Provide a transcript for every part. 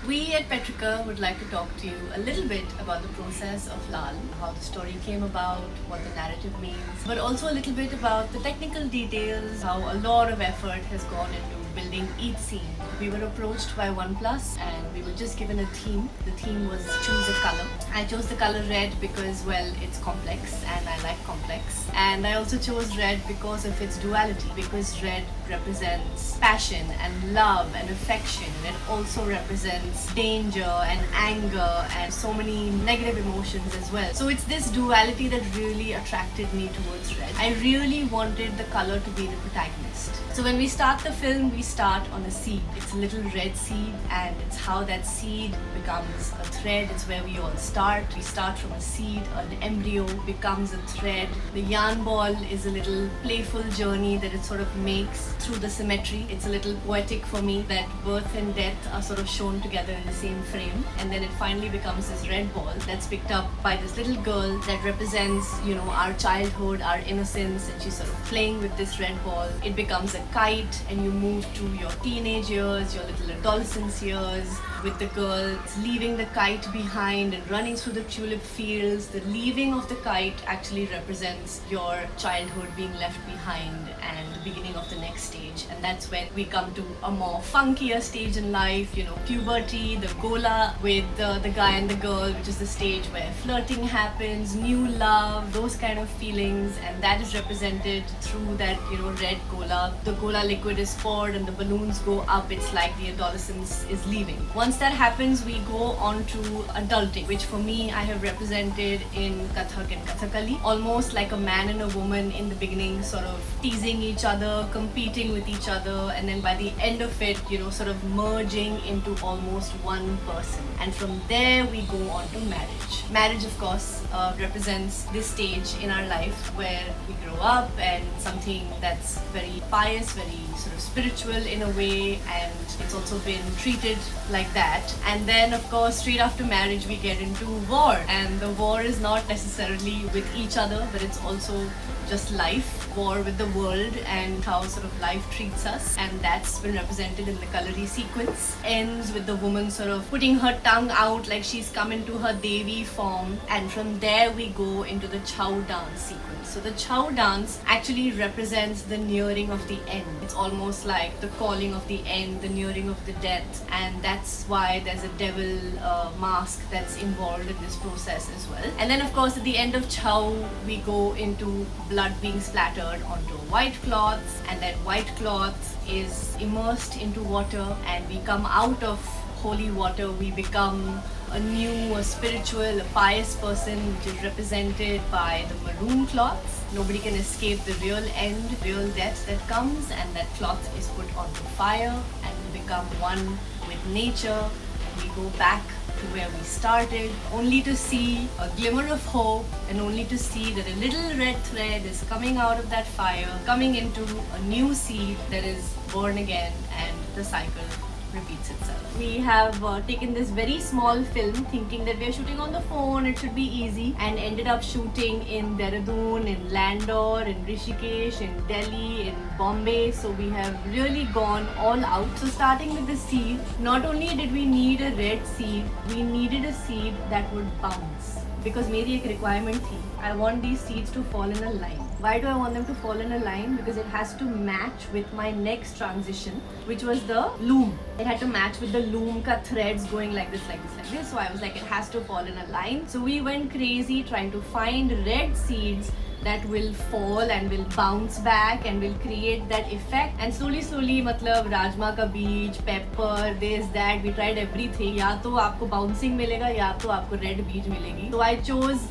We at Petrica would like to talk to you a little bit about the process of Lal, how the story came about, what the narrative means, but also a little bit about the technical details, how a lot of effort has gone into building each scene. We were approached by OnePlus and we were just given a theme. The theme was choose a color. I chose the color red because, well, it's complex and I like complex. And I also chose red because of its duality, because red represents passion and love and affection, and it also represents danger and anger and so many negative emotions as well. So it's this duality that really attracted me towards red. I really wanted the color to be the protagonist. So when we start the film, we start on a seed. It's a little red seed, and it's how that seed becomes a thread. It's where we all start. We start from a seed, an embryo becomes a thread. The yarn ball is a little playful journey that it sort of makes through the symmetry. It's a little poetic for me that birth and death are sort of shown together in the same frame. And then it finally becomes this red ball that's picked up by this little girl that represents, our childhood, our innocence, and she's sort of playing with this red ball. It becomes a kite, and you move to your teenage years, your little adolescence years, with the girl leaving the kite behind and running through the tulip fields. The leaving of the kite actually represents your childhood being left behind and the beginning of the next stage. And that's when we come to a more funkier stage in life, puberty, the gola with the guy and the girl, which is the stage where flirting happens, new love, those kind of feelings. And that is represented through that, red gola. The gola liquid is poured and the balloons go up. It's like the adolescence is leaving. Once that happens, we go on to adulting, which for me I have represented in Kathak and Kathakali, almost like a man and a woman in the beginning, sort of teasing each other, competing with each other, and then by the end of it, sort of merging into almost one person. And from there we go on to marriage. Marriage, of course, represents this stage in our life where we grow up, and something that's very pious, very sort of spiritual in a way, and it's also been treated like that. And then, of course, straight after marriage we get into war, and the war is not necessarily with each other, but it's also just life, war with the world, and how sort of life treats us. And that's been represented in the Kalari sequence. Ends with the woman sort of putting her tongue out like she's come into her Devi form, and from there we go into the Chow dance sequence. So the Chow dance actually represents the nearing of the end. It's almost like the calling of the end, the nearing of the death, and that's why there's a devil mask that's involved in this process as well. And then, of course, at the end of Chow, we go into blood being splattered onto white cloths, and that white cloth is immersed into water, and we come out of holy water. We become a spiritual, a pious person, which is represented by the maroon cloths. Nobody can escape the real end, real death that comes, and that cloth is put onto fire, and we become one with nature, and we go back to where we started, only to see a glimmer of hope, and only to see that a little red thread is coming out of that fire, coming into a new seed that is born again, and the cycle repeats itself. We have taken this very small film thinking that we are shooting on the phone, it should be easy, and ended up shooting in Dehradun, in Landor, in Rishikesh, in Delhi, in Bombay. So we have really gone all out. So starting with the seed, not only did we need a red seed, we needed a seed that would bounce. Because मेरी एक requirement थी, I want these seeds to fall in a line. Why do I want them to fall in a line? Because it has to match with my next transition, which was the loom. It had to match with the loom ka threads going like this, like this, like this. So I was like, it has to fall in a line. So we went crazy trying to find red seeds that will fall and will bounce back and will create that effect. And slowly matlab rajma ka beej, pepper, this, that, we tried everything. या तो आपको bouncing मिलेगा या तो आपको red beej मिलेगी. So I chose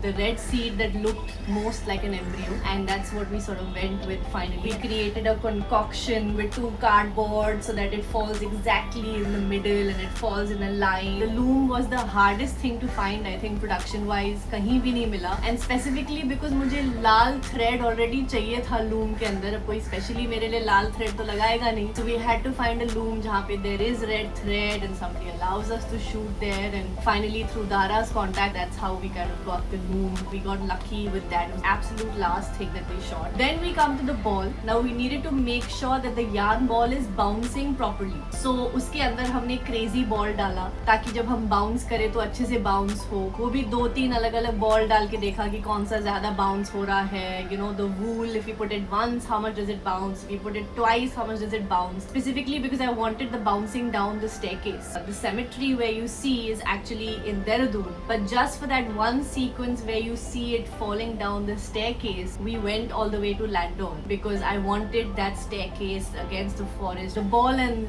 the red seed that looked most like an embryo, and that's what we sort of went with finally. We created a concoction with 2 cardboard so that it falls exactly in the middle and it falls in a line. The loom was the hardest thing to find, I think, production wise. कहीं भी नहीं मिला, and specifically because मुझे मुझे लाल thread already चाहिए था loom के अंदर. अब कोई स्पेशली मेरे लिए लाल थ्रेड तो लगाएगा नहीं. So we had to find a loom जहाँ पे there is red thread and somebody allows us to shoot there. And finally through Dara's contact, that's how we kind of got the loom. We got lucky with that. It was absolute last thing that we shot. Then we come to the ball. Now we needed to make sure that the yarn ball is bouncing properly. So उसके अंदर हमने crazy ball डाला ताकि जब हम bounce करें तो अच्छे से bounce हो. वो भी 2-3 अलग अलग बॉल डाल के देखा कि कौन सा ज्यादा बाउंस हो रहा है. You know, the wool, if you put it once, how much does it bounce? If you put it twice, how much does it bounce? Specifically because I wanted the bouncing down the staircase. The cemetery where you see is actually in Dehradun, but just for that one sequence where you see it falling down the staircase, we went all the way to Landon because I wanted that staircase against the forest. The ball and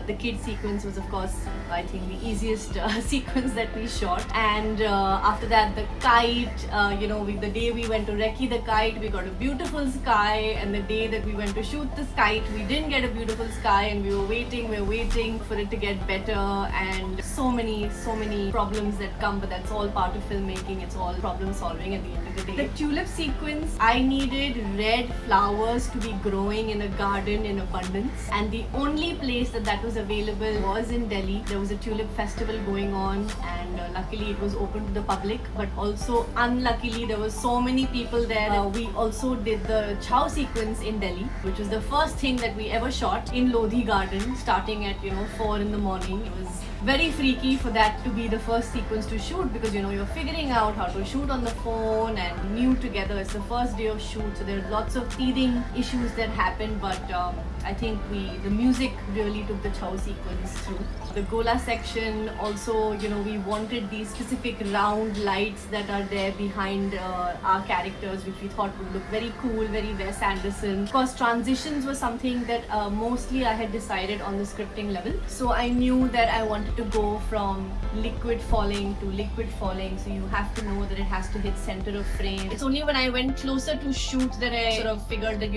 the kid sequence was, of course, I think the easiest sequence that we shot. And after that, the kite, the day we went to recce the kite, we got a beautiful sky. And the day that we went to shoot this kite, we didn't get a beautiful sky, and we were waiting for it to get better. And so many problems that come, but that's all part of filmmaking. It's all problem solving at the end of the day. The tulip sequence, I needed red flowers to be growing in a garden in abundance, and the only place that was available was in Delhi. There was a tulip festival going on, and luckily it was open to the public, but also unluckily there were so many people there. We also did the chow sequence in Delhi, which was the first thing that we ever shot in Lodhi Garden, starting at 4 in the morning. It was very freaky for that to be the first sequence to shoot because you're figuring out how to shoot on the phone and new together. It's the first day of shoot, so there's lots of teething issues that happen, but I think the music really took the chow sequence through. The Gola section also, we wanted these specific round lights that are there behind our characters, which we thought would look very cool, very Wes Anderson. Of course, transitions were something that mostly I had decided on the scripting level. So I knew that I wanted to go from liquid falling to liquid falling. So you have to know that it has to hit center of frame. It's only when I went closer to shoot that I sort of figured that,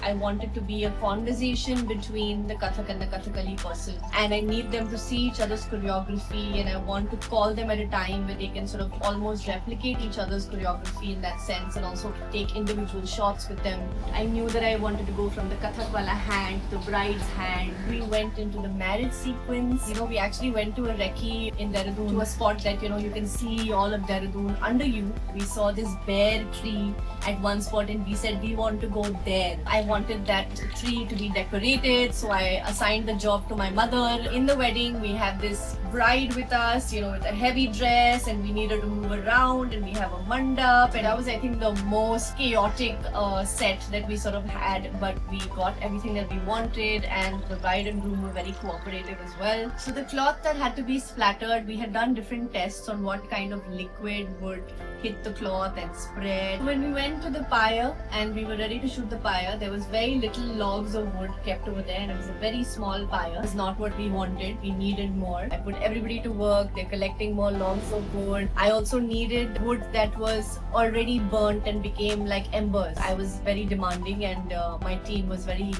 I wanted to be a conversation between the Kathak and the Kathakali person. And I need them to see each other's choreography, and I want to call them at a time where they can sort of almost replicate each other's choreography in that sense, and also take individual shots with them. I knew that I wanted to go from the Kathak wala hand to the bride's hand. We went into the marriage sequence. We actually went to a recce in Dehradun, to a spot that you can see all of Dehradun under you. We saw this bare tree at one spot, and we said we want to go there. I wanted that tree to be decorated, so I assigned the job to my mother. In the wedding, we have this bride with us, with a heavy dress, and we needed to move around, and we have a mandap, and that was, I think, the most chaotic set that we sort of had, but we got everything that we wanted, and the bride and groom were very cooperative as well. So the cloth that had to be splattered, we had done different tests on what kind of liquid would hit the cloth and spread. When we went to the pyre and we were ready to shoot the pyre, there was very little logs of wood kept over there, and it was a very small pyre. It was not what we wanted. We needed more. I put everybody to work. They're collecting more logs of wood. I also needed wood that was already burnt and became like embers. I was very demanding, and my team was very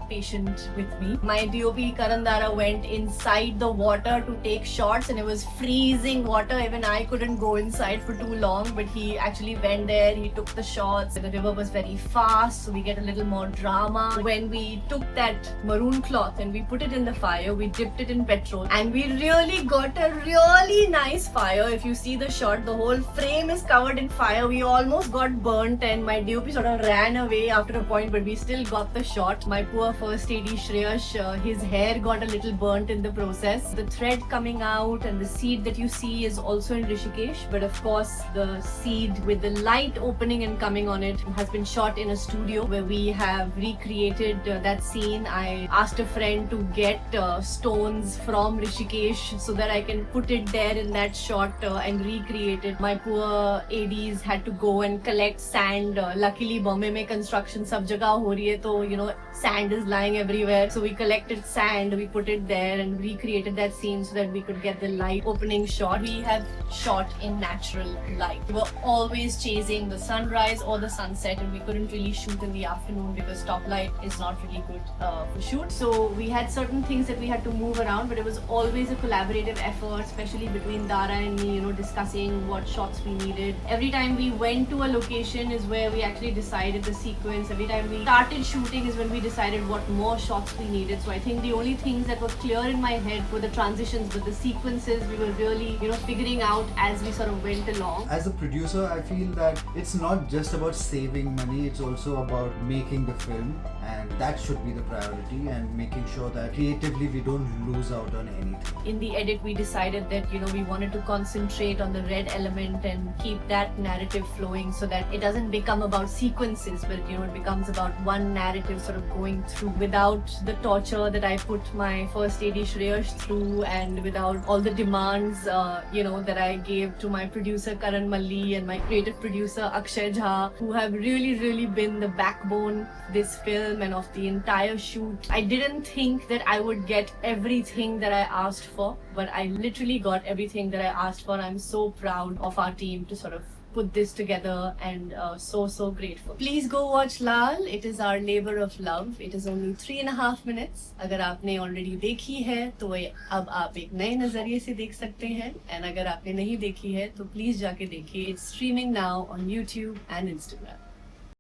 patient with me. My DOP Karandara went inside the water to take shots, and it was freezing water. Even I couldn't go inside for too long, but he actually went there. He took the shots. The river was very fast, so we get a little more drama. When we took that maroon cloth and we put it in the fire, we dipped it in petrol, and we really got a really nice fire. If you see the shot, the whole frame is covered in fire. We almost got burnt, and my DOP sort of ran away after a point, but we still got the shot. My poor first AD Shreyash, his hair got a little burnt in the process. The thread coming out and the seed that you see is also in Rishikesh, but of course the seed with the light opening and coming on it has been shot in a studio where we have recreated that scene. I asked a friend to get stones from Rishikesh so that I can put it there in that shot and recreate it. My poor ADs had to go and collect sand. Luckily Bombay mein construction sab jagah ho rahi hai, so sand is lying everywhere, so we collected sand, we put it there and recreated that scene so that we could get the light opening shot. We have shot in natural light. We were always chasing the sunrise or the sunset, and we couldn't really shoot in the afternoon because top light is not really good for shoot. So we had certain things that we had to move around, but it was always a collaborative effort, especially between Dara and me, discussing what shots we needed. Every time we went to a location is where we actually decided the sequence. Every time we started shooting is when we decided what more shots we needed. So I think the only things that were clear in my head were the transitions, but the sequences we were really, figuring out as we sort of went along. As a producer, I feel that it's not just about saving money, it's also about making the film, and that should be the priority, and making sure that creatively we don't lose out on anything. In the edit, we decided that, we wanted to concentrate on the red element and keep that narrative flowing so that it doesn't become about sequences, but, it becomes about one narrative sort of going through without the torture that I put my first AD Shreyash through, and without all the demands, that I gave to my producer Karan Malli and my creative producer Akshay Jha, who have really, really been the backbone of this film and of the entire shoot. I didn't think that I would get everything that I asked for, but I literally got everything that I asked for. I'm so proud of our team to sort of put this together, and so grateful. Please go watch Lal. It is our labor of love. It is only 3.5 minutes. अगर आपने already देखी है तो अब आप एक नए नजरिए से देख सकते हैं, and अगर आपने नहीं देखी है तो please जाके देखिए. It's streaming now on YouTube and Instagram.